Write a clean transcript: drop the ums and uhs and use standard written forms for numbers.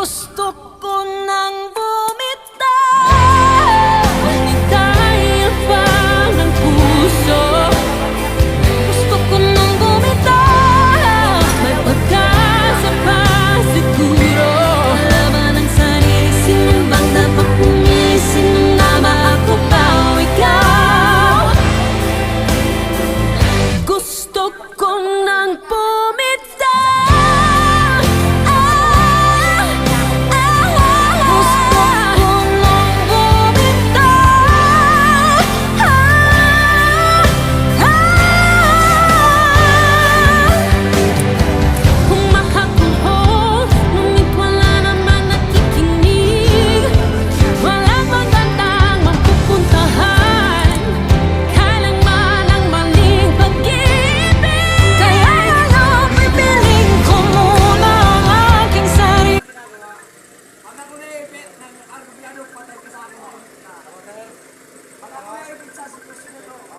Gusto ko nang bumitaw, hintayin pa ng puso. Gusto ko nang bumitaw, may pag-asa pa siguro. Laban ang sarili, sino bang dapat pumili? Sino nga ba, ako ba o ikaw? Gusto ko nang bumitaw.